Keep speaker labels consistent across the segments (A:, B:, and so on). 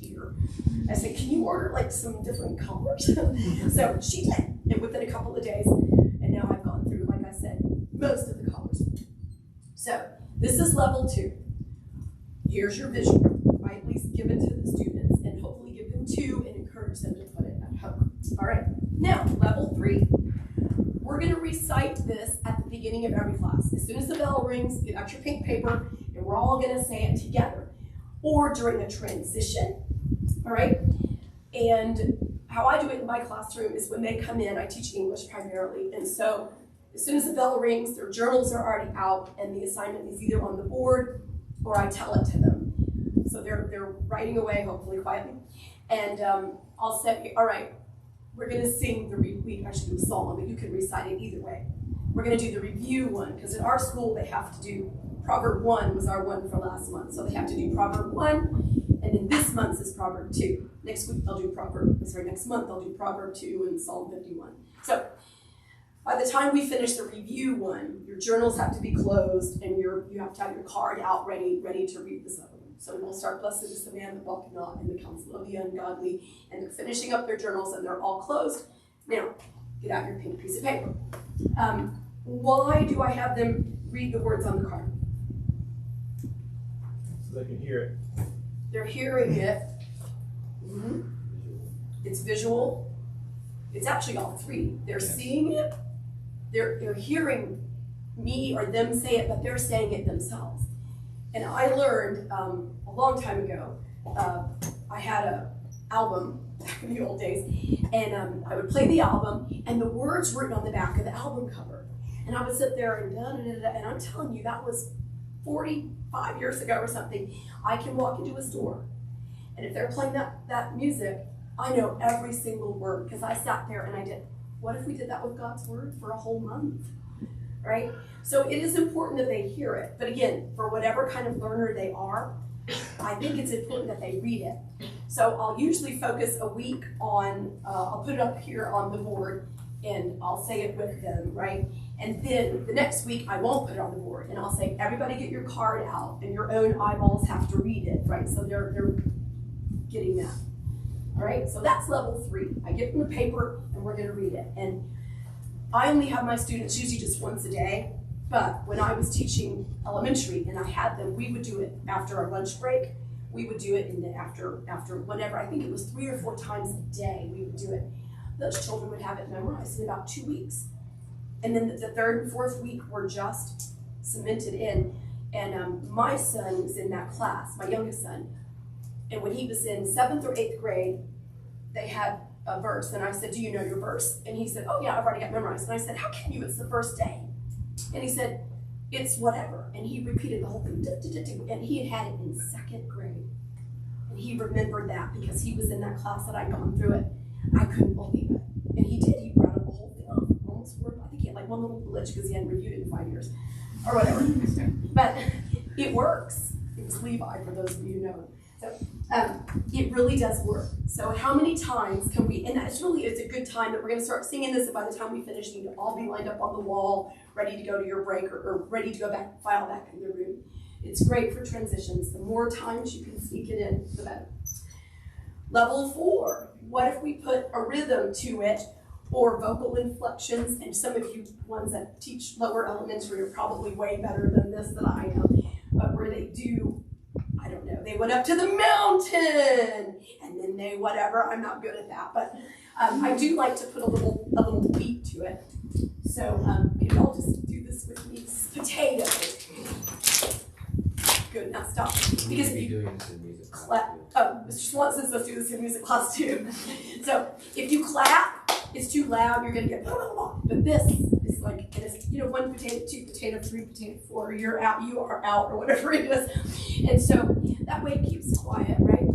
A: dear. I said, can you order like some different colors? So she did, and within a couple of days, and now I've gone through, like I said, most of the colors. So this is level 2. Here's your visual. I at least give it to the students and hopefully give them 2 and encourage them to put it at home. All right, now level 3. We're going to recite this at the beginning of every class. As soon as the bell rings, get out your pink paper, and we're all going to say it together, or during a transition, all right? And how I do it in my classroom is when they come in, I teach English primarily, and so as soon as the bell rings, their journals are already out, and the assignment is either on the board or I tell it to them. So they're writing away, hopefully quietly, and I'll say, all right, we're going to sing I should do a song, but you can recite it either way. We're going to do the review one, because at our school they have to do, Proverb 1 was our one for last month, so they have to do Proverb 1, and then this month's is Proverb 2. Next month they'll do Proverb 2 and Psalm 51. So by the time we finish the review one, your journals have to be closed, and you have to have your card out ready to read this other one. So we'll start, blessed is the man that walketh not in the counsel of the ungodly, and they're finishing up their journals, and they're all closed. Now, get out your pink piece of paper. Why do I have them read the words on the card?
B: So they can hear it.
A: They're hearing it. Mm-hmm. It's visual. It's actually all 3. They're seeing it. They're hearing me or them say it, but they're saying it themselves. And I learned a long time ago, I had an album back in the old days, and I would play the album, and the words written on the back of the album cover. And I would sit there and and I'm telling you, that was 45 years ago or something. I can walk into a store, and if they're playing that music, I know every single word, because I sat there and I did. What if we did that with God's word for a whole month? Right? So it is important that they hear it. But again, for whatever kind of learner they are, I think it's important that they read it. So I'll usually focus a week on, I'll put it up here on the board, and I'll say it with them, right? And then the next week, I won't put it on the board, and I'll say, everybody get your card out, and your own eyeballs have to read it, right? So they're getting that. All right, so that's level 3. I give them the paper, and we're going to read it. And I only have my students usually just once a day, but when I was teaching elementary and I had them, we would do it after our lunch break. We would do it after whenever, I think it was 3 or 4 times a day we would do it. Those children would have it memorized in about 2 weeks. And then the 3rd and 4th week were just cemented in. And my son was in that class, my youngest son. And when he was in 7th or 8th grade, they had a verse, and I said, do you know your verse? And he said, oh yeah, I've already got memorized. And I said, how can you? It's the first day. And he said, it's whatever. And he repeated the whole thing. And he had it in 2nd grade. And he remembered that because he was in that class that I'd gone through it. I couldn't believe it. And he did. He brought up the whole thing off. Almost word. I think he had like one little glitch because he hadn't reviewed it in 5 years. Or whatever. But it works. It was Levi, for those of you who know him. So it really does work. So how many times can we, and it's a good time that we're going to start singing this, and by the time we finish, you need to all be lined up on the wall, ready to go to your break, or ready to go back, file back in the room. It's great for transitions. The more times you can sneak it in, the better. Level 4, what if we put a rhythm to it, or vocal inflections? And some of you ones that teach lower elementary are probably way better than this than I am, but where they do, I don't know, they went up to the mountain, and then they whatever. I'm not good at that, but I do like to put a little beat to it. So maybe I'll just do this with me. Potato. Good, now stop. Because if you clap, Mr. Swanson says do this in music class too. So if you clap, it's too loud, you're gonna get blah, blah, blah. But this is like, it's, 1 potato, 2 potato, 3 potato, 4, you're out, you are out, or whatever it is. And so that way it keeps quiet, right?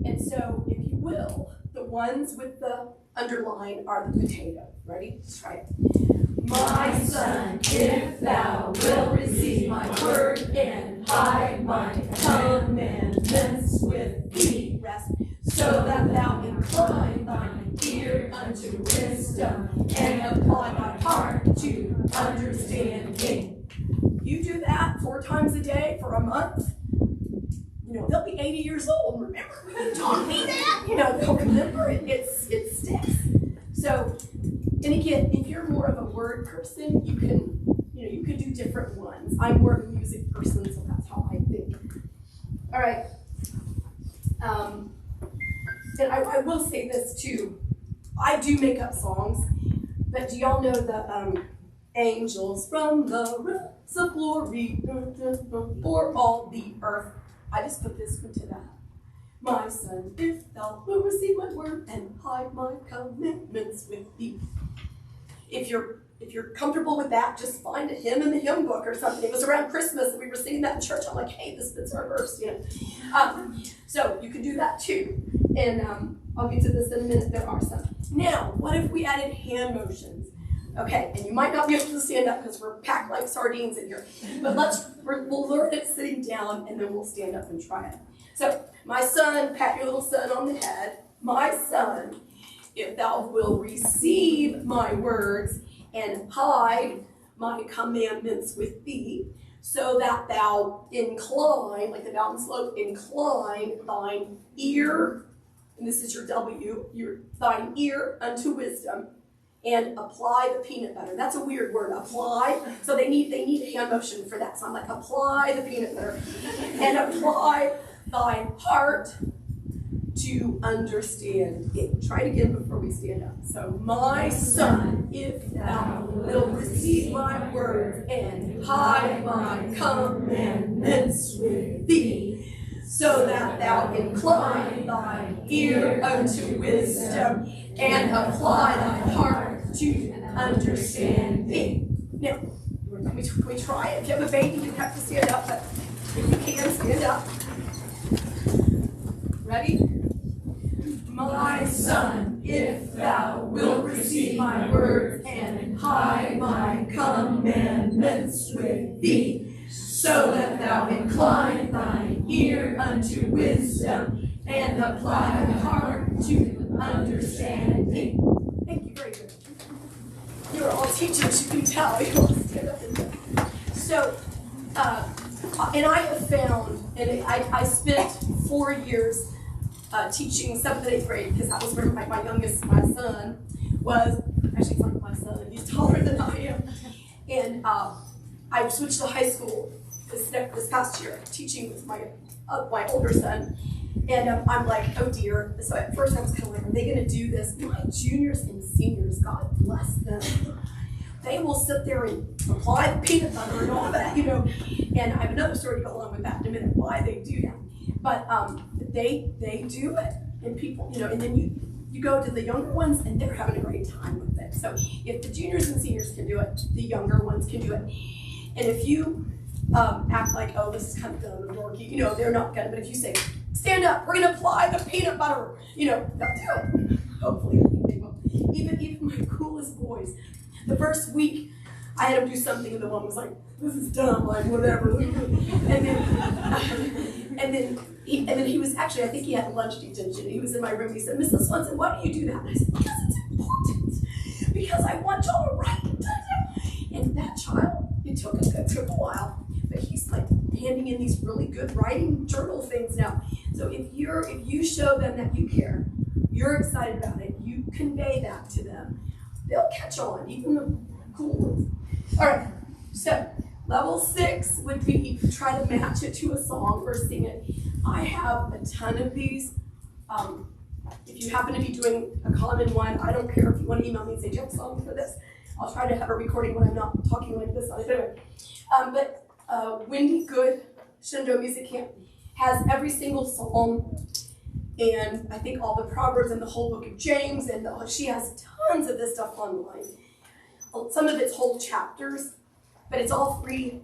A: And so if you will, the ones with the underline are the potato. Ready? Let's try it. My son, if thou wilt receive my word and hide my commandments with thee, rest, so that thou incline thine ear unto wisdom and apply thy heart to understanding. You do that 4 times a day for a month, they'll be 80 years old. Remember when you taught me that? They'll remember it. It sticks. So, and again, if you're more of a word person, you can do different ones. I'm more of a music person, so that's how I think. All right. And I will say this too. I do make up songs, but do y'all know the angels from the roots of glory for all the earth? I just put this one to that. My son, if thou wilt receive my word and hide my commandments with thee. If you're comfortable with that, just find a hymn in the hymn book or something. It was around Christmas and we were singing that in church. I'm like, hey, this fits our verse, So you could do that too. And I'll get to this in a minute. There are some. Now, what if we added hand motions? Okay, and you might not be able to stand up because we're packed like sardines in here. But we'll learn it sitting down and then we'll stand up and try it. So, my son, pat your little son on the head. My son, if thou wilt receive my words and hide my commandments with thee, so that thou incline, like the mountain slope, incline thine ear, and this is your W, thine ear unto wisdom, and apply the peanut butter. That's a weird word, apply. So they need a hand motion for that. So I'm like, apply the peanut butter, and apply thy heart to understand it. Try it again before we stand up. So, my son, if thou wilt receive my words and hide my commandments with thee, so that thou incline thine ear unto wisdom and apply thy heart to understanding. Now, can we try it? If you have a baby, you have to stand up, but if you can, stand up. Ready? My son, if thou wilt receive my words and hide my commandments with thee, so that thou incline thine ear unto wisdom and apply thy heart to understanding. Thank you, very good. You are all teachers, you can tell. You all stand up and do. So, and I have found, and I spent 4 years teaching 7th and 8th grade, because that was where my youngest, my son, was. Actually, it's not my son, he's taller than I am. And I switched to high school this past year, teaching with my older son. And I'm like, oh dear. So at first I was kind of like, are they going to do this? My juniors and seniors, God bless them. They will sit there and apply the peanut butter and all that, And I have another story to go along with that in a minute, why they do that. But they do it. And people, and then you go to the younger ones and they're having a great time with it. So if the juniors and seniors can do it, the younger ones can do it. And if you act like, oh, this is kind of dumb and dorky, they're not gonna. But if you say, stand up, we're gonna apply the peanut butter, they'll do it. Hopefully they will. Even my coolest boys. The first week, I had him do something, and the one was like, "This is dumb, like whatever." And then he was actually, I think he had lunch detention. He was in my room. He said, "Mrs. Swanson, why do you do that?" And I said, "Because it's important. Because I want y'all to write." And that child, it took a while, but he's like handing in these really good writing journal things now. So if you show them that you care, you're excited about it, you convey that to them, they'll catch on, even the cool ones. All right, so level 6 would be try to match it to a song or sing it. I have a ton of these. If you happen to be doing a common one, I don't care if you want to email me and say, "Do you have a song for this?" I'll try to have a recording when I'm not talking like this on it. But Wendy Good, Shenandoah Music Camp, has every single psalm, and I think all the Proverbs and the whole book of James, and she has tons of this stuff online. Some of it's whole chapters, but it's all free.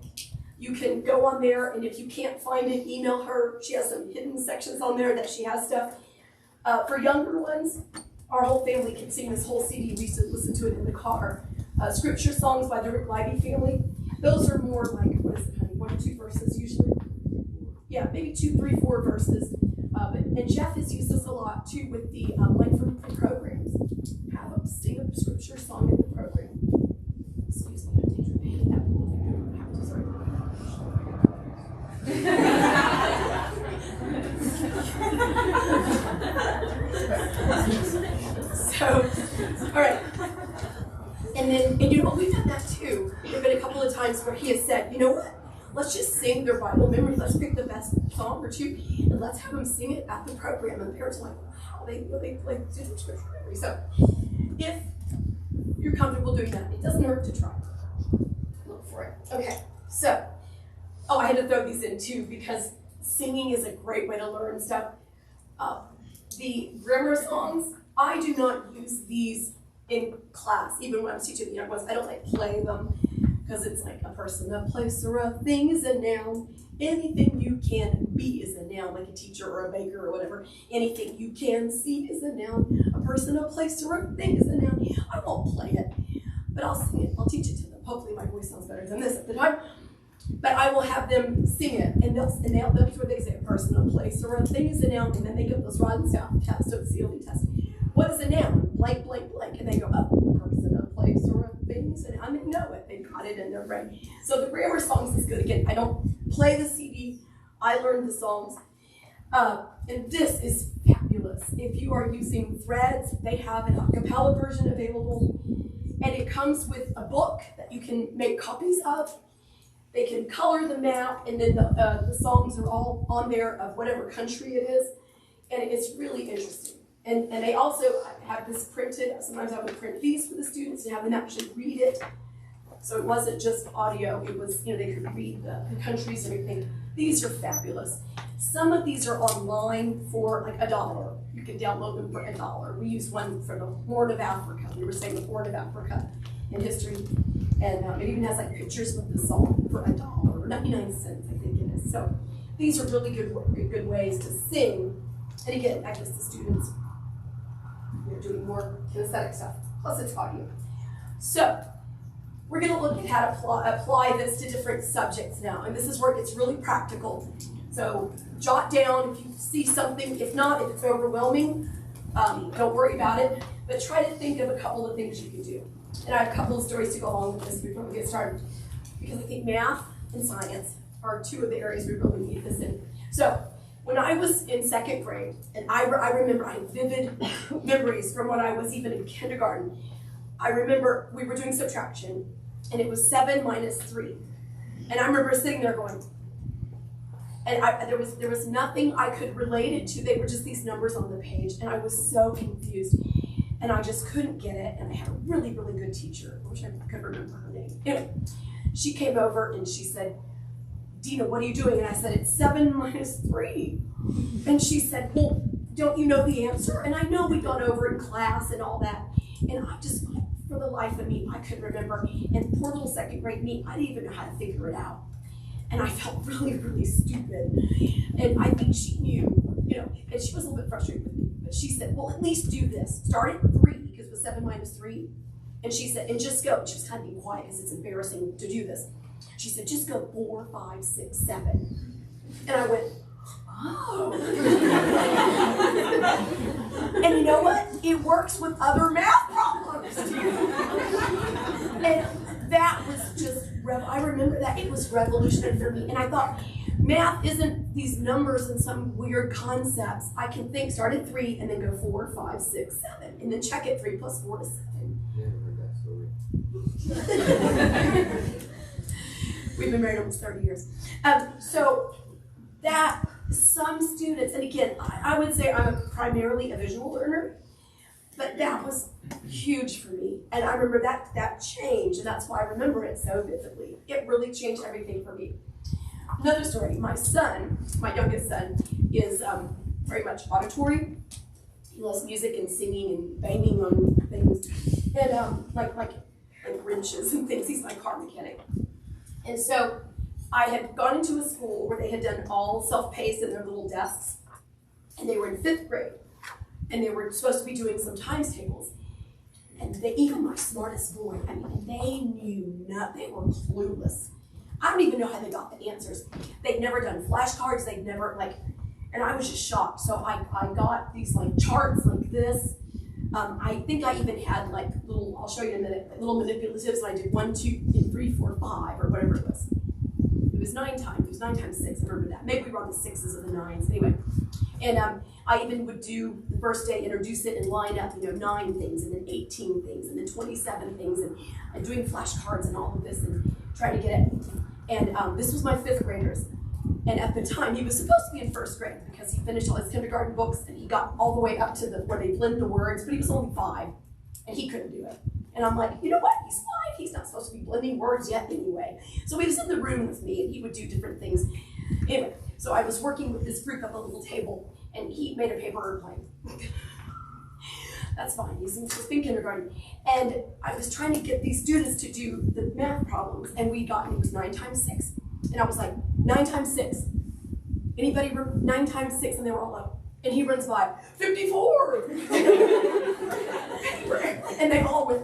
A: You can go on there, and if you can't find it, email her. She has some hidden sections on there that she has stuff. For younger ones, our whole family can sing this whole CD. We used to listen to it in the car. Scripture songs by the Rick Lively family. Those are more like, what is it, honey? 1 or 2 verses usually? Yeah, maybe 2, 3, 4 verses. And Jeff has used this a lot too with the, like for programs. Have them sing a scripture song in the program. Excuse me, I'm taking a pain. That will have to, sorry. So, all right. And you know, we've done that too. There have been a couple of times where he has said, you know what? Let's just sing their Bible memory. Let's pick the best song or two, and let's have them sing it at the program. And the parents are like, wow, they like do scripture memory. So, if you're comfortable doing that, it doesn't hurt to try. Look for it. Okay. So, I had to throw these in too because singing is a great way to learn stuff. The grammar songs, I do not use these in class, even when I was teaching the young ones. I don't play them because it's like a person, a place, or a thing is a noun. Anything you can be is a noun, like a teacher or a baker or whatever. Anything you can see is a noun. A person, a place, or a thing is a noun. I won't play it, but I'll sing it. I'll teach it to them. Hopefully my voice sounds better than this at the time. But I will have them sing it, and that's where they say a person, a place, or a thing is a noun, and then they give those rod and sound tests, so it's the only test. What is a noun? Blank, blank, blank. And they go, oh, a person, a place, or a thing is a noun. And they know it. They've got it in their brain. So the grammar songs is good. Again, I don't play the CD. I learn the songs. And this is fabulous. If you are using Threads, they have an a cappella version available. And it comes with a book that you can make copies of. They can color them out, and then the songs are all on there of whatever country it is, and it's really interesting. And they also have this printed. Sometimes I would print these for the students and have them actually read it. So it wasn't just audio, it was, they could read the countries and everything. These are fabulous. Some of these are online for like $1. You can download them for $1. We use one for the Horn of Africa. We were saying the Horn of Africa in history. And it even has like pictures with the song for $1 or 99 cents, I think it is. So these are really good ways to sing. And again, I guess the students are doing more kinesthetic stuff. Plus it's audio. So we're going to look at how to apply this to different subjects now. And this is where it gets really practical. So jot down if you see something. If not, if it's overwhelming, don't worry about it. But try to think of a couple of things you can do. And I have a couple of stories to go along with this before we get started. Because I think math and science are two of the areas we really need this in. So when I was in second grade, and I remember I had vivid memories from when I was even in kindergarten. I remember we were doing subtraction, and it was 7 minus 3. And I remember sitting there going, and there was nothing I could relate it to. They were just these numbers on the page, and I was so confused. And I just couldn't get it, and I had a really, really good teacher. I wish I could remember her name. Anyway, she came over, and she said, Deana, what are you doing? And I said, it's 7 minus 3. And she said, well, don't you know the answer? And I know we'd gone over in class and all that. And I just, for the life of me, I couldn't remember. And poor little second grade me, I didn't even know how to figure it out. And I felt really, really stupid. And I think she knew, and she was a little bit frustrated with me. But she said, well, at least do this. Start at 3, because it was 7 minus 3. And she said, and just go. She was kind of being quiet because it's embarrassing to do this. She said, just go 4, 5, 6, 7. And I went, oh. And you know what? It works with other math problems too. And that was just, I remember that. It was revolutionary for me. And I thought, math isn't these numbers and some weird concepts. I can think, start at 3 and then go 4, 5, 6, 7. And then check it 3 plus 4 is 7.
B: Never heard that story.
A: We've been married almost 30 years. So that some students, and again, I would say I'm primarily a visual learner, but that was huge for me. And I remember that changed, and that's why I remember it so vividly. It really changed everything for me. Another story, my youngest son, is very much auditory. He loves music and singing and banging on things, and like wrenches and things. He's my car mechanic. And so I had gone into a school where they had done all self-paced in their little desks, and they were in 5th grade, and they were supposed to be doing some times tables. And even my smartest boy, they knew nothing. They were clueless. I don't even know how they got the answers. They'd never done flashcards. They'd never, and I was just shocked. So I got these charts like this. I think I even had little, I'll show you in a minute, little manipulatives. And I did 1, 2, 3, 4, 5, or whatever it was. It was 9 times. It was 9 times 6. I remember that. Maybe we were on the 6s or the 9s. Anyway, and I even would do the first day, introduce it and line up, 9 things and then 18 things and then 27 things and doing flashcards and all of this and trying to get it. And this was my 5th graders. And at the time, he was supposed to be in 1st grade because he finished all his kindergarten books and he got all the way up to where they blend the words, but he was only 5 and he couldn't do it. And I'm like, you know what? He's 5. He's not supposed to be blending words yet anyway. So he was in the room with me and he would do different things. Anyway, so I was working with this group at the little table and he made a paper airplane. That's fine. He's in kindergarten. And I was trying to get these students to do the math problems and it was 9 times 6. And I was like, 9 times 6. Anybody 9 times 6? And they were all like, and he runs by, 54. And they all went,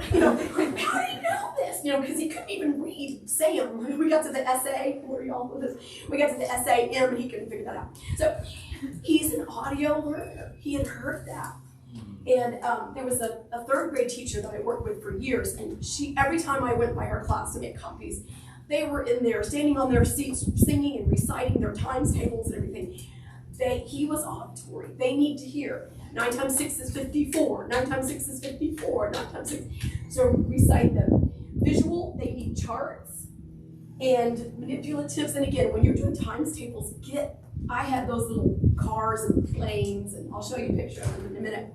A: how do you know this? Because he couldn't even read Sam. We got to the essay. Where y'all with this? We got to the essay M, and he couldn't figure that out. So he's an audio learner. He had heard that. And there was a 3rd grade teacher that I worked with for years, and every time I went by her class to make copies, they were in there, standing on their seats, singing and reciting their times tables and everything. He was auditory. They need to hear. 9 times 6 is 54. 9 times 6 is 54. 9 times 6. So recite them. Visual, they need charts and manipulatives. And again, when you're doing times tables, I had those little cars and planes, and I'll show you a picture of them in a minute.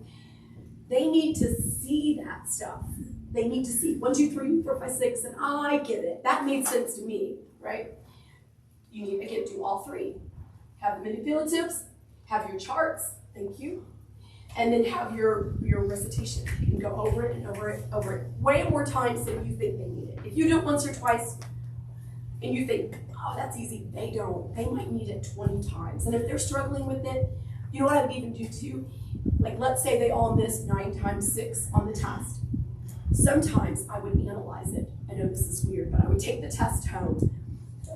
A: They need to see that stuff. They need to see 1, 2, 3, 4, 5, 6, and I get it. That made sense to me, right? You need, again, do all 3. Have the manipulatives, have your charts, thank you, and then have your recitation. You can go over it and over it, way more times than you think they need it. If you do it once or twice, and you think, oh, that's easy, they don't. They might need it 20 times. And if they're struggling with it, you know what I would even do too? Like, let's say they all missed 9 times 6 on the test. Sometimes I would analyze it. I know this is weird, but I would take the test home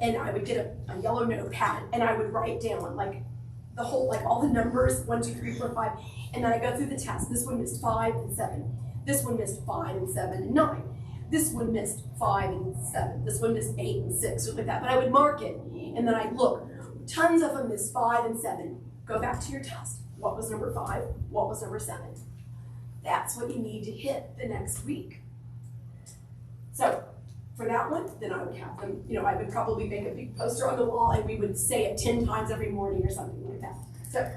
A: and I would get a yellow notepad and I would write down like the whole, like all the numbers, 1, 2, 3, 4, 5, and then I go through the test. This one missed 5 and 7. This one missed 5 and 7 and 9. This one missed 5 and 7. This one missed 8 and 6, something like that. But I would mark it and then I'd look. Tons of them missed 5 and 7. Go back to your test. What was number 5? What was number 7? That's what you need to hit the next week. So for that one, then I would have them, I would probably make a big poster on the wall and we would say it 10 times every morning or something like that. So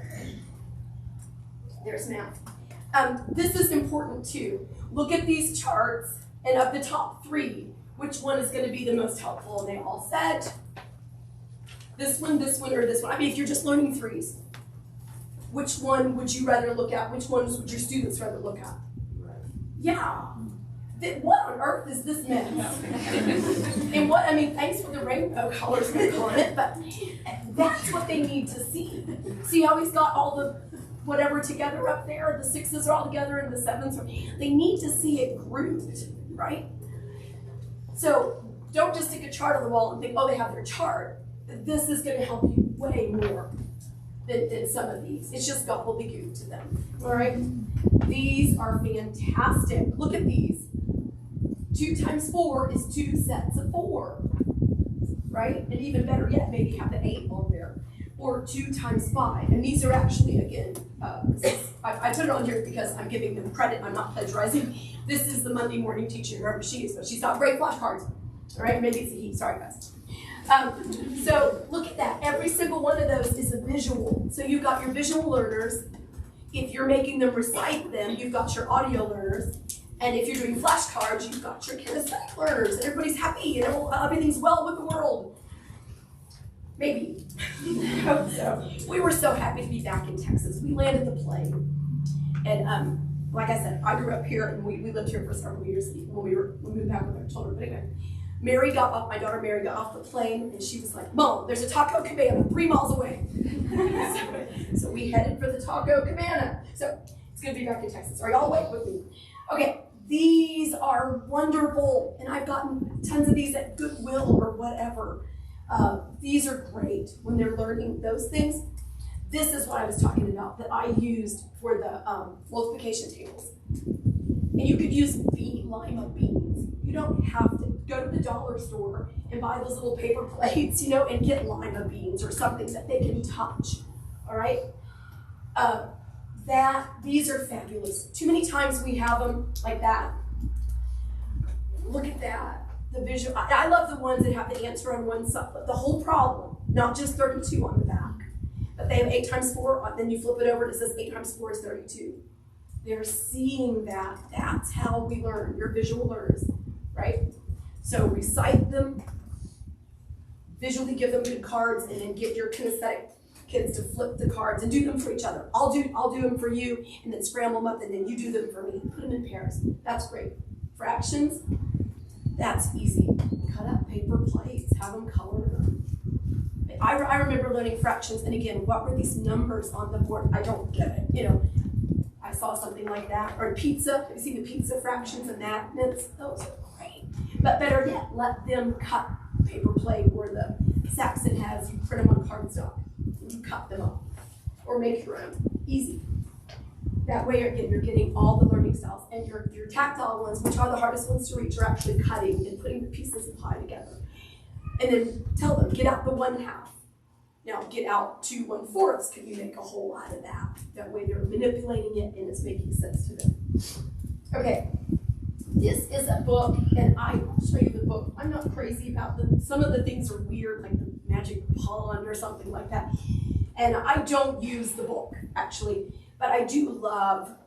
A: there's math. This is important too. Look at these charts and of the top 3, which one is going to be the most helpful? And they all said this one, or this one. I mean, if you're just learning 3s, which one would you rather look at? Which ones would your students rather look at? Right. Yeah. What on earth is this mess? And thanks for the rainbow colors on it, but that's what they need to see. See how he's got all the whatever together up there? The 6s are all together and the 7s are, they need to see it grouped, right? So don't just stick a chart on the wall and think, oh, they have their chart. This is going to help you way more than some of these. It's just gobbledygook to them, all right? These are fantastic. Look at these. 2 times 4 is 2 sets of 4, right? And even better yet, maybe have the 8 on there. Or 2 times 5. And these are actually, again, I put it on here because I'm giving them credit. I'm not plagiarizing. This is the Monday morning teacher, whoever she is, but she's got great flashcards. All right, maybe it's a he. Sorry, guys. So look at that. Every single one of those is a visual. So you've got your visual learners. If you're making them recite them, you've got your audio learners. And if you're doing flashcards, you've got your kinesthetic learners. Everybody's happy, everything's well with the world. Maybe. I hope so. We were so happy to be back in Texas. We landed the plane. And like I said, I grew up here and we lived here for several years when we moved back with our children. But anyway, my daughter Mary got off the plane and she was like, Mom, there's a taco cabana 3 miles away. So we headed for the taco cabana. So it's gonna be back in Texas. Are y'all awake with me? Okay, these are wonderful. And I've gotten tons of these at Goodwill or whatever. These are great when they're learning those things. This is what I was talking about that I used for the multiplication tables. And you could use lima beans. You don't have to go to the dollar store and buy those little paper plates, you know, and get lima beans or something that they can touch, all right? These are fabulous. Too many times we have them like that. Look at that. The visual. I love the ones that have the answer on one side, but the whole problem, not just 32 on the back, but they have 8 times 4, then you flip it over and it says 8 times 4 is 32. They're seeing that. That's how we learn. You're visual learners, right? So recite them, visually give them good cards, and then get your kinesthetic kids to flip the cards and do them for each other. I'll do them for you, and then scramble them up, and then you do them for me. Put them in pairs. That's great. Fractions, that's easy. Cut up paper plates, have them color them. I remember learning fractions, and again, what were these numbers on the board? I don't get it. You know, I saw something like that. Or pizza. Have you seen the pizza fractions and magnets? Those are great. But better yet, let them cut paper plate, or the Saxon has, you print them on cardstock. You cut them up. Or make your own. Easy. That way, again, you're getting all the learning styles. And your tactile ones, which are the hardest ones to reach, are actually cutting and putting the pieces of pie together. And then tell them, get out the 1/2. Now get out 2 1/4. Can you make a whole out of that? That way they're manipulating it and it's making sense to them. Okay, this is a book, and I'll show you the book. I'm not crazy about them. Some of the things are weird, like the magic pond or something like that. And I don't use the book, actually, but I do love.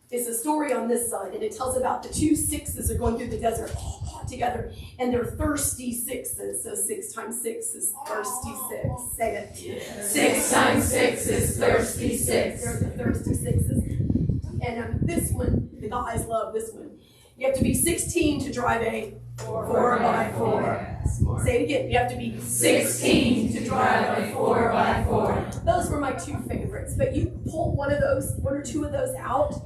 A: It's a story on this side, and it tells about the 2 6s are going through the desert together, and they're thirsty 6s. So 6 times 6 is thirsty 6. Say it.
C: Yeah. 6 times 6 is thirsty 6.
A: They're the thirsty 6s. And this one, the guys love this one. You have to be 16 to drive a 4x4. Say it again. You have to be 16 to drive a 4x4. Those were my 2 favorites. But you pull one or 2 of those out,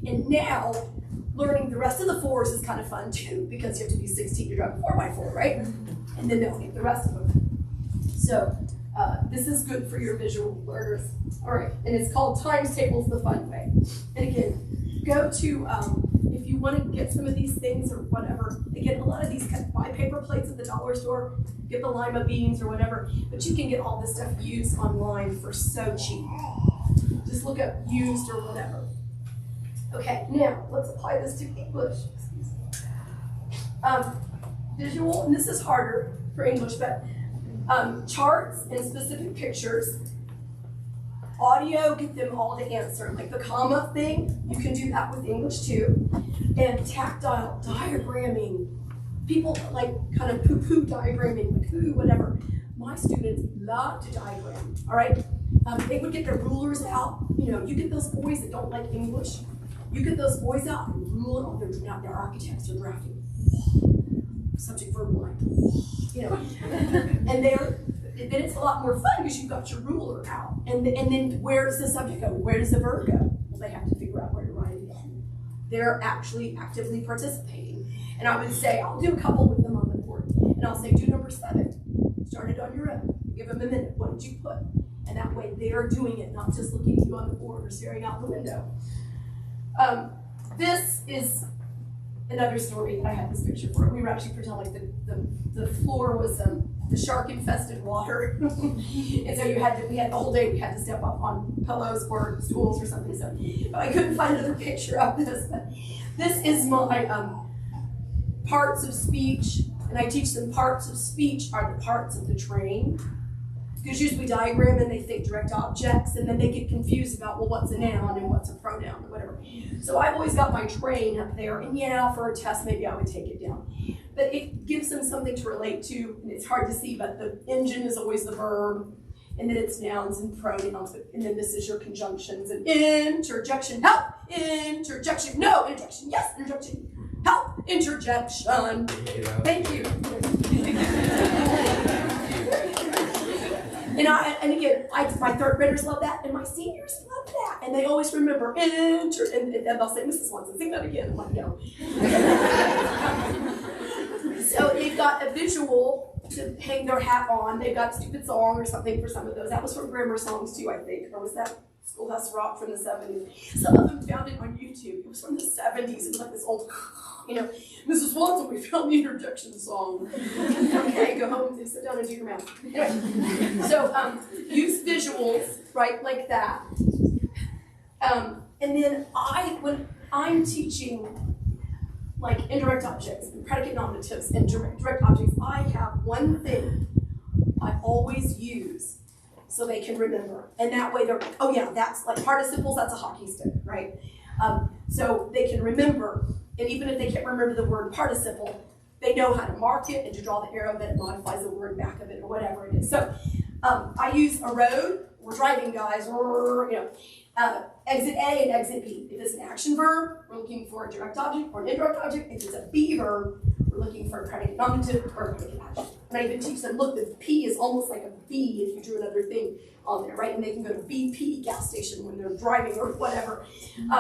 A: and now learning the rest of the 4s is kind of fun too, because you have to be 16 to drive a 4x4, right? And then they'll get the rest of them. So this is good for your visual learners. All right, and it's called Times Tables the Fun Way. And again, go to, if you want to get some of these things or whatever, again, a lot of these, buy paper plates at the dollar store, get the lima beans or whatever, but you can get all this stuff used online for so cheap. Just look up used or whatever. Okay, now let's apply this to English. Visual, and this is harder for English, but charts and specific pictures. Audio, get them all to answer. Like the comma thing, you can do that with English too. And tactile diagramming. People like kind of poo-poo diagramming, like ooh, whatever. My students love to diagram, all right? They would get their rulers out. You know, you get those boys that don't like English. You get those boys out and rule it on their architects are drafting. Subject verb line. You know. And then it's a lot more fun because you've got your ruler out. And then where does the subject go? Where does the verb go? Well, they have to figure out where to write it in. They're actually actively participating. And I would say, I'll do a couple with them on the board. And I'll say, do number 7. Start it on your own. Give them a minute. What did you put? And that way they're doing it, not just looking at you on the board or staring out the window. This is another story that I had this picture for. We were actually pretending like the floor was the shark-infested water. And so we had the whole day we had to step up on pillows or stools or something. So I couldn't find another picture of this. But this is my parts of speech, and I teach them parts of speech are the parts of the train. Because usually we diagram and they think direct objects, and then they get confused about, well, what's a noun and what's a pronoun or whatever. So I've always got my train up there, and yeah, for a test, maybe I would take it down. But it gives them something to relate to, and it's hard to see, but the engine is always the verb, and then it's nouns and pronouns, and then this is your conjunctions and interjection, help, interjection, no, interjection, yes, interjection, help, interjection. Thank you. And again, my 3rd graders love that, and my seniors love that, and they always remember and they'll say, Mrs. Swanson, sing that again. I'm like, no. So they've got a visual to hang their hat on. They've got Stupid Song or something for some of those. That was from grammar songs too, I think, or was that Schoolhouse Rock from the 70s. Some of them found it on YouTube. It was from the 70s. It was like this old, Mrs. Swanson, we found the introduction song. Okay, go home and sit down and do your math. Anyway, so use visuals, right, like that. And then when I'm teaching like indirect objects and predicate nominatives and direct objects, I have one thing I always use so they can remember. And that way they're like, oh yeah, that's like participles, that's a hockey stick, right? So they can remember, and even if they can't remember the word participle, they know how to mark it and to draw the arrow that modifies the word back of it or whatever it is. So I use a road, we're driving guys, exit A and exit B. If it's an action verb, we're looking for a direct object or an indirect object. If it's a be verb, we're looking for a predicate nominative or a predicate adjective. And I even teach them, look, the P is almost like a B if you drew another thing on there, right? And they can go to BP gas station when they're driving or whatever. And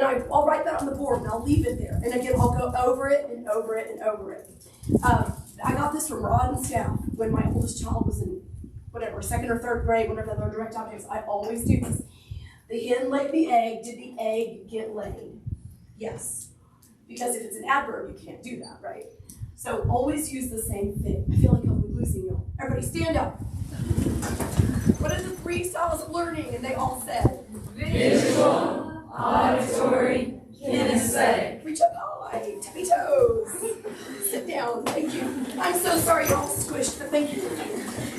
A: I'll write that on the board and I'll leave it there. And again, I'll go over it and over it and over it. I got this from Rod and Staff when my oldest child was in second or third grade, whenever they learn direct objects. I always do this. The hen laid the egg. Did the egg get laid? Yes. Because if it's an adverb, you can't do that, right? So always use the same thing. I feel like I'm losing you. Everybody stand up. What are the 3 styles of learning? And they all said,
C: Visual, auditory, kinesthetic.
A: Reach up high, tippy toes. Sit down, thank you. I'm so sorry you're all squished, but thank you.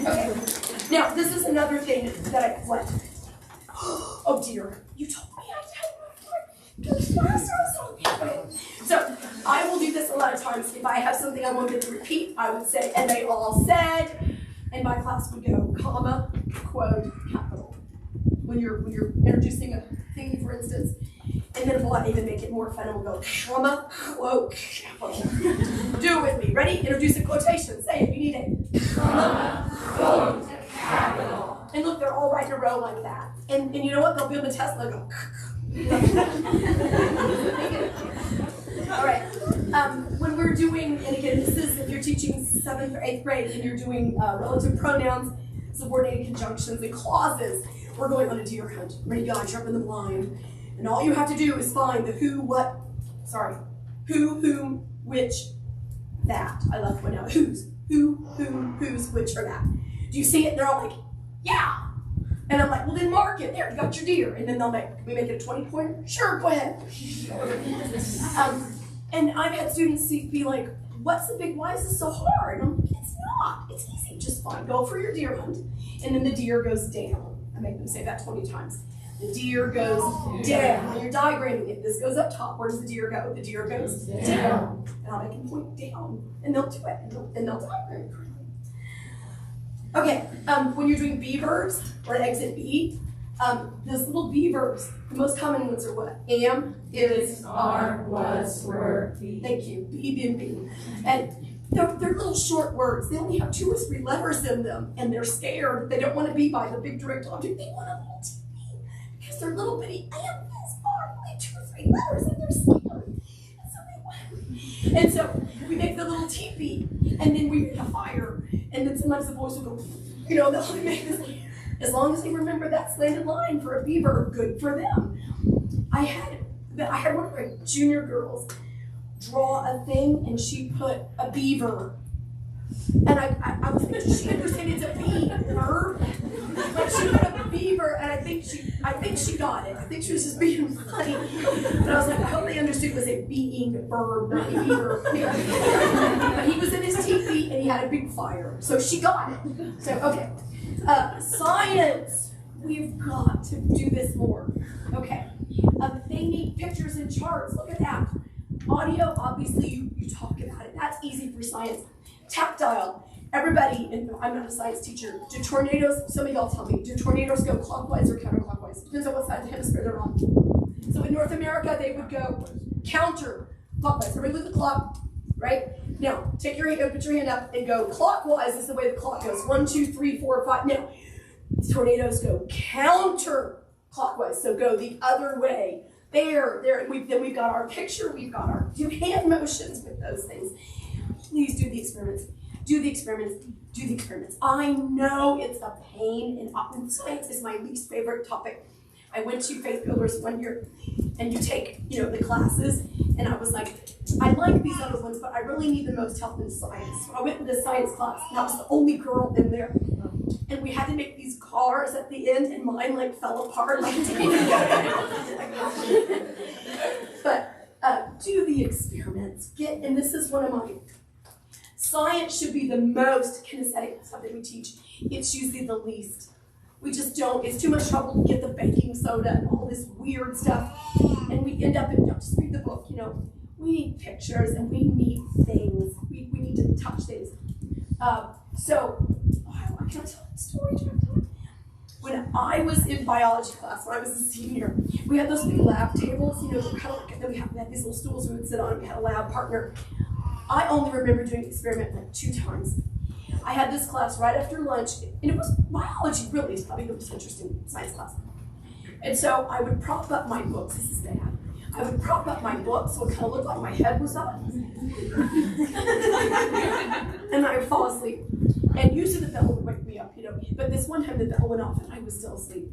A: Okay, now this is another thing that I what? Oh dear, you told me I did before. So I will do this a lot of times. If I have something I wanted to repeat, I would say, and they all said, and my class would go, comma, quote, capital. When you're introducing a thing, for instance, and then we'll even make it more fun and we'll go, comma, quote, capital. Do it with me. Ready? Introduce a quotation. Say it. You need it.
C: Comma, quote, capital.
A: And look, they're all right in a row like that. And you know what? They'll be on the test and they'll go, all right. When we're doing, and again, this is if you're teaching 7th or 8th grade and you're doing relative pronouns, subordinated conjunctions, and clauses, we're going on a deer hunt. Ready, guys, you're up in the blind. And all you have to do is find the who, whom, which, that. I left one out. Whose, who, whom, whose, which, or that. Do you see it? They're all like, yeah. And I'm like, well, then mark it. There, you got your deer. And then we make it a 20-pointer? Sure, go ahead. And I've had students be like, why is this so hard? I'm like, it's not. It's easy. Just fine. Go for your deer hunt. And then the deer goes down. I make them say that 20 times. The deer goes down. When you're diagramming it, this goes up top. Where does the deer go? The deer goes down. And I'll make them point down. And they'll do it. And they'll diagram it correctly. Okay, when you're doing be verbs or exit B, those little be verbs, the most common ones are what? Am, is, are, was, were. Thank you. Be, and be. And they're little short words. They only have 2 or 3 letters in them, and they're scared. They don't want to be by the big direct object. They want a little teeny because they're little bitty. Am, is, are, only 2 or 3 letters, and they're scared. And so we make the little teepee, and then we make a fire, and then sometimes the boys will go, they'll make this. As long as they remember that slanted line for a be verb, good for them. I had one of my junior girls draw a thing, and she put a beaver. And I was thinking she understood it's a be verb, but she put a beaver, and I think she got it. I think she was just being funny. But I was like, I hope they understood it was a being verb, not a beaver. But he was in his teepee, and he had a big fire, so she got it. So okay, science. We've got to do this more. Okay, they need pictures and charts. Look at that. Audio, obviously, you talk about it. That's easy for science. Tactile. Everybody, and I'm not a science teacher, do tornadoes, some of y'all tell me, do tornadoes go clockwise or counterclockwise? Depends on what side of the hemisphere they're on. So in North America, they would go counterclockwise. Everybody look at the clock, right? Now, take your hand, put your hand up, and go clockwise is the way the clock goes. 1, 2, 3, 4, 5. Now, tornadoes go counterclockwise, so go the other way. There, then we've got our picture, we've got our hand motions with those things. Please do the experiments. do the experiments, do the experiments. I know it's a pain, and science is my least favorite topic. I went to Faith Builders one year, and you take, the classes, and I was like, I like these other ones, but I really need the most help in science. So I went to the science class, and I was the only girl in there. And we had to make these cars at the end, and mine fell apart. But do the experiments. And this is one of my, science should be the most kinesthetic stuff that we teach. It's usually the least. We just don't, it's too much trouble to get the baking soda and all this weird stuff. And we end up, just read the book, we need pictures and we need things. We need to touch things. Can I tell a story? When I was in biology class, when I was a senior, we had those big lab tables, kind of like, we had these little stools we would sit on, and we had a lab partner. I only remember doing an experiment 2 times. I had this class right after lunch, and it was biology, really, is probably the most interesting science class. And so I would prop up my books. This is bad. I would prop up my books so it kind of looked like my head was up. And I would fall asleep. And usually the bell would wake me up, But this one time the bell went off and I was still asleep.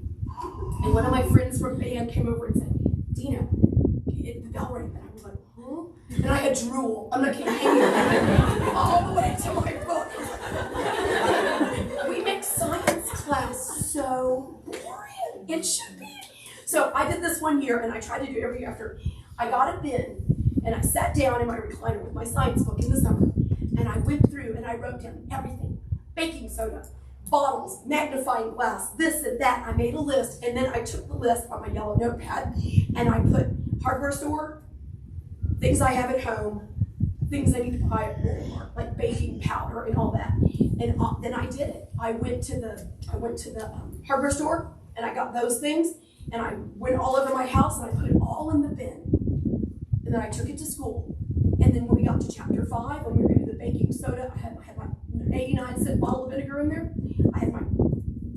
A: And one of my friends from band came over and said, Deana, the bell rang. And I was like, huh? And I had drool. I'm not kidding. All the way to my book. We make science class so boring. It should be. So I did this one year, and I tried to do it every year after. I got a bin, and I sat down in my recliner with my science book in the summer, and I went through and I wrote down everything. Baking soda, bottles, magnifying glass, this and that. I made a list, and then I took the list on my yellow notepad, and I put hardware store, things I have at home, things I need to buy at Walmart, like baking powder and all that. And then I did it. I went to the hardware store, and I got those things, and I went all over my house, and I put it all in the bin. And then I took it to school. And then when we got to chapter 5, when we were going to do the baking soda, I had my 89-cent bottle of vinegar in there. I had my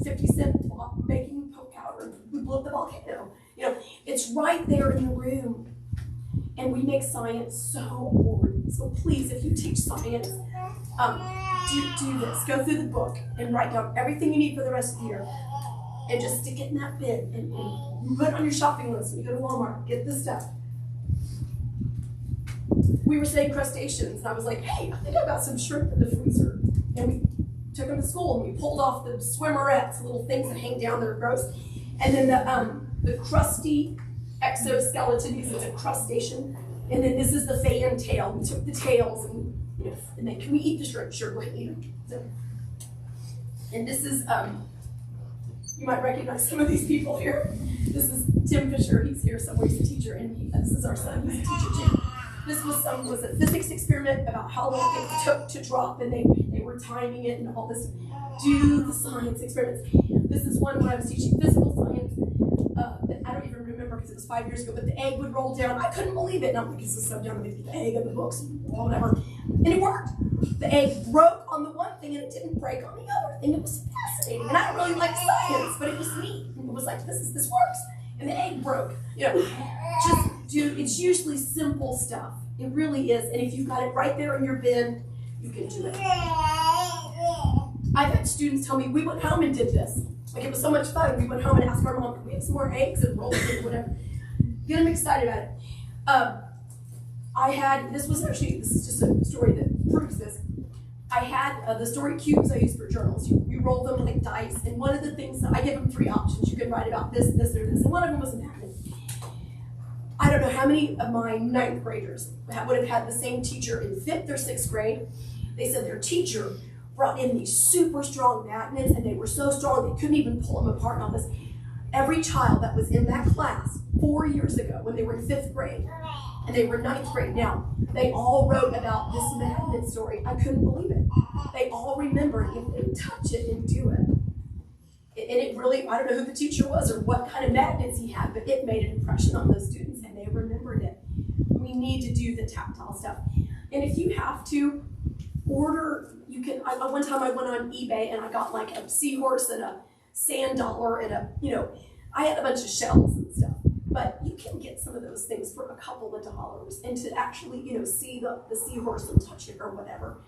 A: 50-cent baking powder, and we blew up the volcano. It's right there in the room. And we make science so boring. So please, if you teach science, do this. Go through the book and write down everything you need for the rest of the year. And just stick it in that bin and put it on your shopping list when you go to Walmart. Get this stuff. We were saying crustaceans, and I was like, hey, I think I've got some shrimp in the freezer. And we took them to school, and we pulled off the swimmerettes, little things that hang down that are gross. And then the crusty exoskeleton, because it's a crustacean. And then this is the fan tail. We took the tails, and then can we eat the shrimp? Sure, go ahead and eat them. So, and this is, you might recognize some of these people here. This is Tim Fisher. He's here somewhere. He's a teacher, and this is our son. He's a teacher too. This was a physics experiment about how long it took to drop, and they were timing it and all this. Do the science experiments. This is one when I was teaching physical science. I don't even remember because it was 5 years ago, but the egg would roll down. I couldn't believe it. And I'm like, this is so dumb. They put the egg in the books and whatever. And it worked. The egg broke on the one thing and it didn't break on the other thing. It was fascinating. And I don't really like science, but it was neat. And it was like, this works. And the egg broke. It's usually simple stuff. It really is. And if you've got it right there in your bin, you can do it. I've had students tell me, we went home and did this. Like, it was so much fun. We went home and asked our mom, can we have some more eggs and rolls and whatever? Get them excited about it. This is just a story that proves this. I had the story cubes I use for journals. You roll them like dice, and one of the things, I give them 3 options. You can write about this, this, or this, and one of them was an magnet. I don't know how many of my 9th graders would have had the same teacher in 5th or 6th grade. They said their teacher brought in these super strong magnets, and they were so strong they couldn't even pull them apart and all this. Every child that was in that class 4 years ago when they were in 5th grade, and they were 9th grade now, they all wrote about this magnet story. I couldn't believe it. They all remembered if they touch it and do it. And it really, I don't know who the teacher was or what kind of magnets he had, but it made an impression on those students and they remembered it. We need to do the tactile stuff. And if you have to order, you can, one time I went on eBay and I got like a seahorse and a sand dollar and I had a bunch of shells and stuff. But you can get some of those things for a couple of dollars, and to actually, see the seahorse and touch it or whatever.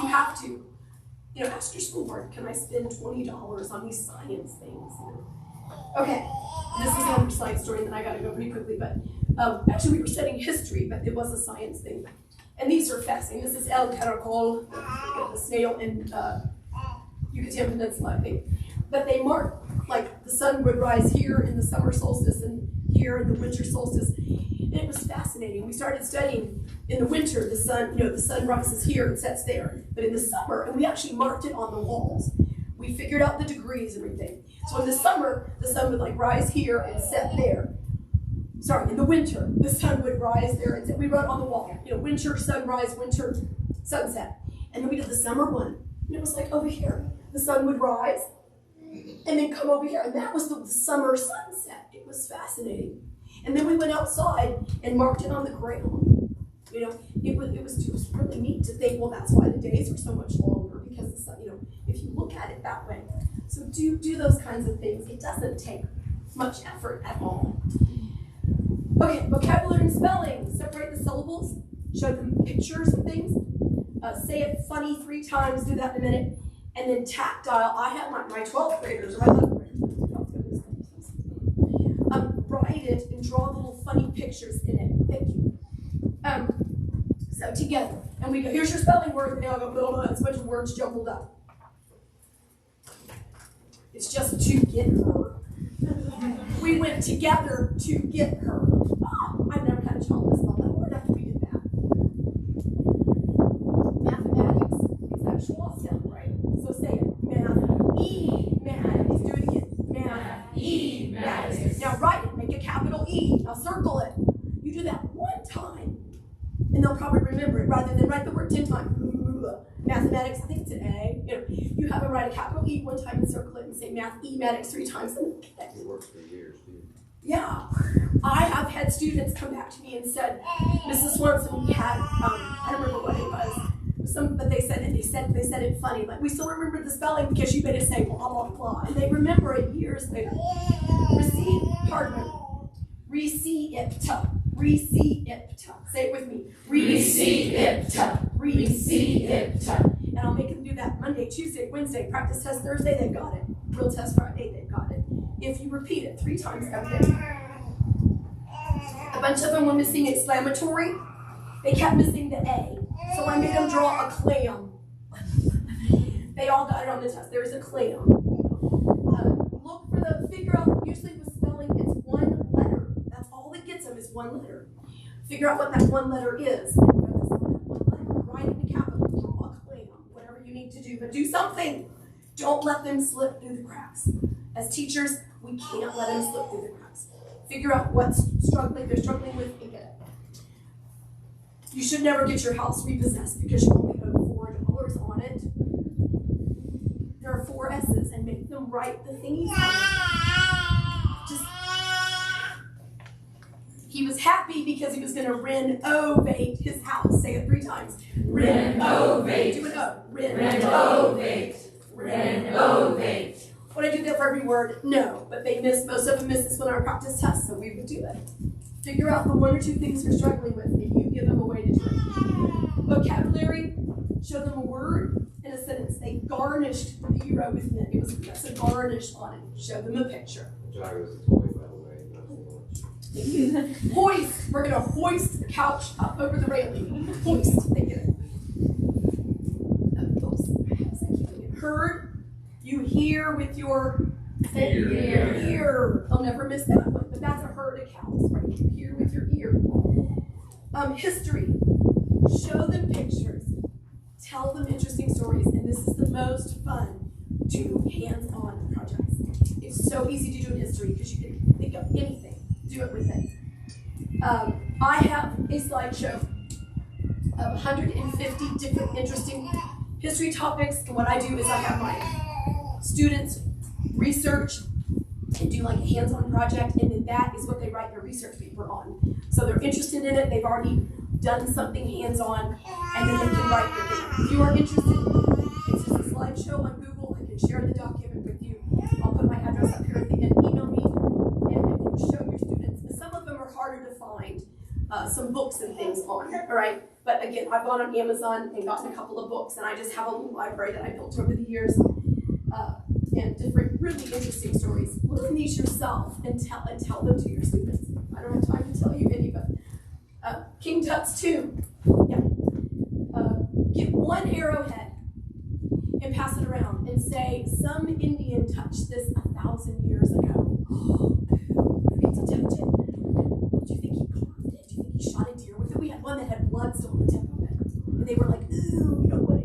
A: You have to. You know, ask your school board, can I spend $20 on these science things? Okay, this is another science story, and then I gotta go pretty quickly, but actually we were studying history, but it was a science thing. And these are fascinating. This is El Caracol, the snail in Yucatan Peninsula, I think. But they mark, like, the sun would rise here in the summer solstice and here in the winter solstice. And it was fascinating. We started studying in the winter, the sun, the sun rises here and sets there. But in the summer, and we actually marked it on the walls. We figured out the degrees and everything. So in the summer, the sun would like rise here and set there. Sorry, in the winter, the sun would rise there and set. We wrote on the wall, winter sunrise, winter sunset. And then we did the summer one. And it was like over here. The sun would rise and then come over here. And that was the summer sunset. It was fascinating. And then we went outside and marked it on the ground. It was really neat to think, well, that's why the days are so much longer, because the sun, if you look at it that way. So do those kinds of things. It doesn't take much effort at all. Okay, vocabulary and spelling. Separate the syllables. Show them pictures of things. Say it funny 3 times. Do that in a minute. And then tactile. I have my 12th graders, or my 11th graders. Write it and draw little funny pictures in it. Thank you. So together. And we go, here's your spelling word. And they all go, blah, blah, blah. It's a bunch of words jumbled up. It's just to get her. We went together to get her. Oh, I've never had a child misspell that word after we did that. Mathematics. It's actual all sound, right? So say it. Mathematics. Do it again. Mathematics. Now write it. Make a capital E. Now circle it. You do that 1 time, and they'll probably remember it rather than write the word 10 times. Mathematics, I think it's an A. You have them write a capital E 1 time and circle it and say mathematics 3 times. And
B: It works for years, too.
A: yeah. I have had students come back to me and said, Mrs. Swanson, we had, I don't remember what it was, but they said it funny. Like, we still remember the spelling because you made it say blah, blah, blah. And they remember it years later. Receipt. Say it with me. Receipt. And I'll make them do that Monday, Tuesday, Wednesday. Practice test Thursday, they've got it. Real test Friday, they've got it. If you repeat it 3 times every day. A bunch of them were missing exclamatory. They kept missing the A. So I made them draw a clam. They all got it on the test. There's a clam. Figure out, usually with spelling, it's 1 letter. That's all that gets them is 1 letter. Figure out what that 1 letter is. Write it in capital, draw a clam, whatever you need to do, but do something. Don't let them slip through the cracks. As teachers, we can't let them slip through the cracks. Figure out what's they're struggling with, and get it. You should never get your house repossessed because you only owe $4 on it. There are 4 S's, and make them write the thingies on it. He was happy because he was going to renovate his house. Say it 3 times. Renovate. Do an O. Renovate. Would I do that for every word? No, but most of them missed this one on our practice test, so we would do it. Figure out the 1 or 2 things they're struggling with, and you give them a way to do it. Vocabulary, show them a word and a sentence. They garnished the euro with it. That's a garnish on it. Show them a picture.
B: Jai was a toy, by the way, not so much.
A: Hoist. We're going to hoist the couch up over the railing. Hoist. They get it. Heard. You hear with your ear. I'll never miss that one. But that's a heard account, right? You hear with your ear. History. Show them pictures. Tell them interesting stories. And this is the most fun. Do hands-on projects. It's so easy to do in history because you can think of anything. Do it with it. I have a slideshow of 150 different interesting history topics. And what I do is I have my students research and do like a hands-on project, and then that is what they write their research paper on. So they're interested in it, they've already done something hands-on, and then they can write their thing. If you are interested, it's just a slideshow on Google. I can share the document with you. I'll put my address up here at the end. Email me, and if you show your students. Some of them are harder to find. some books and things on, all right? But again, I've gone on Amazon and gotten a couple of books, and I just have a little library that I built over the years, and different really interesting stories. Learn these yourself and tell them to your students. I don't have time to tell you any, but King Tut's tomb. Yeah. Get one arrowhead and pass it around and say, some Indian touched this 1,000 years ago. Oh, you get to touch it. Do you think he carved it? Do you think he shot a deer with it? We had one that had blood still on the tip of it. And they were like, ooh, you know what?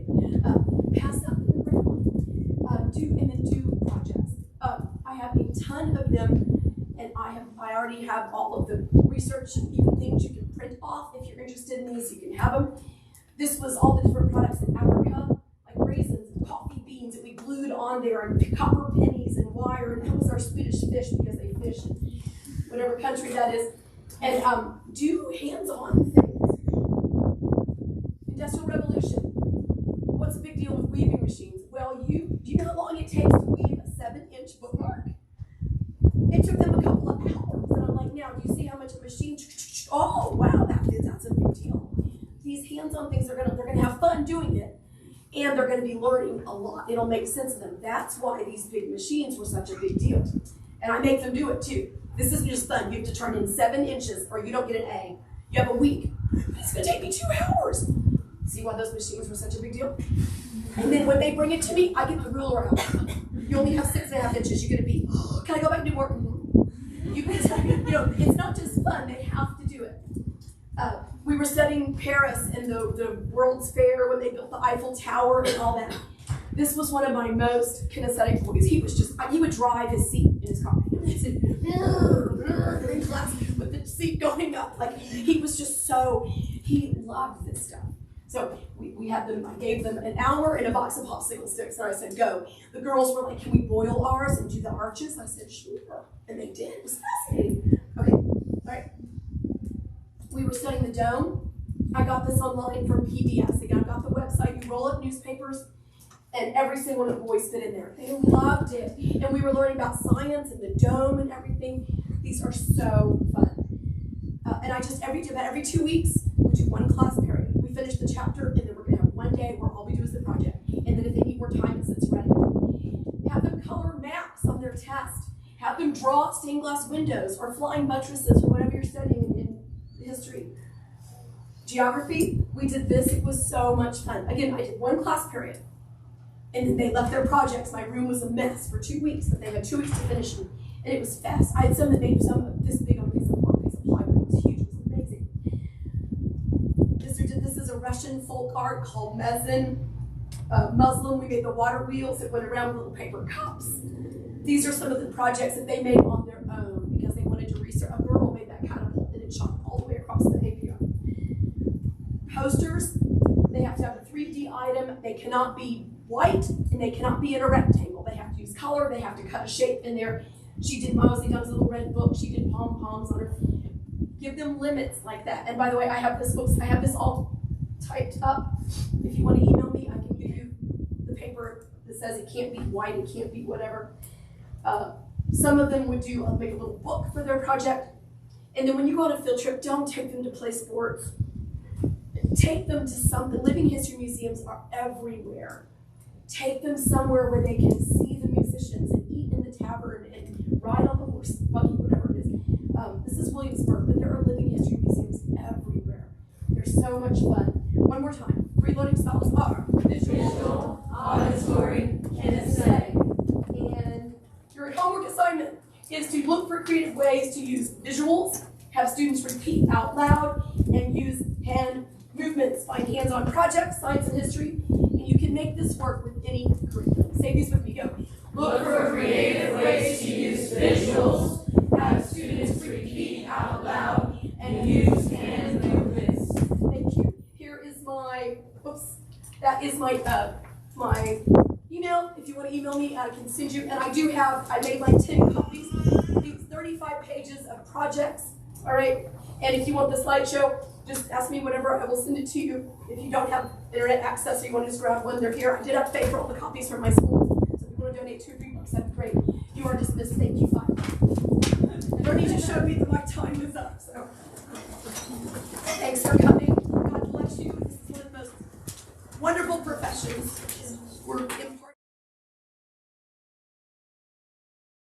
A: Pass that thing around. Do projects. I have a ton of them, and I already have all of the research and even things you can print off. If you're interested in these, you can have them. This was all the different products in Africa, like raisins and coffee beans that we glued on there, and copper pennies and wire, and that was our Swedish fish because they fish in whatever country that is. And do hands-on things. Industrial Revolution. What's the big deal with weaving machines? Well, do you know how long it takes to weave a 7-inch bookmark? It took them a couple of hours. And I'm like, now, do you see how much a machine? Oh, wow, that's a big deal. These hands-on things, they're gonna have fun doing it, and they're gonna be learning a lot. It'll make sense to them. That's why these big machines were such a big deal. And I make them do it too. This isn't just fun. You have to turn in 7 inches or you don't get an A. You have a week. It's gonna take me 2 hours. See why those machines were such a big deal? And then when they bring it to me, I get the ruler out. You only have 6.5 inches. You're gonna be, oh, can I go back and do more? It's not just fun. They have to do it. We were studying Paris and the World's Fair when they built the Eiffel Tower and all that. This was one of my most kinesthetic boys. He would drive his seat in his car. With the seat going up. Like, he loved this stuff. So we had them, I gave them an hour and a box of popsicle sticks, and I said, go. The girls were like, can we boil ours and do the arches? I said, sure. And they did. It was fascinating. Okay, all right. We were studying the dome. I got this online from PBS. Again, I got the website. You roll up newspapers, and every single one of the boys fit in there. They loved it. And we were learning about science and the dome and everything. These are so fun. And I just, every 2 weeks, we do one class period. We finish the chapter, and then we're going to have one day where all we do is the project. And then if they need more time, it sits ready. Have them color maps on their test. Have them draw stained glass windows or flying buttresses or whatever you're studying in history. Geography, we did this. It was so much fun. Again, I did one class period. And then they left their projects. My room was a mess for 2 weeks, but they had 2 weeks to finish them. And it was fast. I had some that made some this big on a piece of plywood. It was huge. It was amazing. This is a Russian folk art called Muslim. We made the water wheels that went around with little paper cups. These are some of the projects that they made on their own because they wanted to research. A girl made that catapult and it shot all the way across the APO. Posters, they have to have a 3D item. They cannot be white and they cannot be in a rectangle. They have to use color. They have to cut a shape in there. She did Mosley Dunn's little red book. She did pom-poms on her. Give them limits like that. And by the way, I have this all typed up. If you want to email me, I can give you the paper that says it can't be white, it can't be whatever. Some of them would make a little book for their project. And then when you go on a field trip, don't take them to play sports. Take them to the living history museums are everywhere. Take them somewhere where they can see the musicians and eat in the tavern and ride on the horse, buggy, whatever it is. This is Williamsburg, but there are living history museums everywhere. They're so much fun. One more time. 3 learning styles are
C: Visual, auditory, kinesthetic.
A: And your homework assignment is to look for creative ways to use visuals, have students repeat out loud, and use hand movements. Find hands-on projects, science and history, and you can make this work with any curriculum. Say these with me, go.
C: Look for creative ways to use visuals, have students repeat out loud, and use hand movements.
A: Thank you. Here is that is my email. If you want to email me, I can send you. And I made like 10 copies. These 35 pages of projects. All right. And if you want the slideshow, just ask me whatever. I will send it to you. If you don't have internet access or you want to just grab one, they're here. I did have to pay for all the copies from my school. So if you want to donate 2 or 3 books, that'd be great. You are dismissed. Thank you. Bye. And Bernie just showed me that my time is up. So. Thanks for coming. God bless you. This is one of the most wonderful professions. We're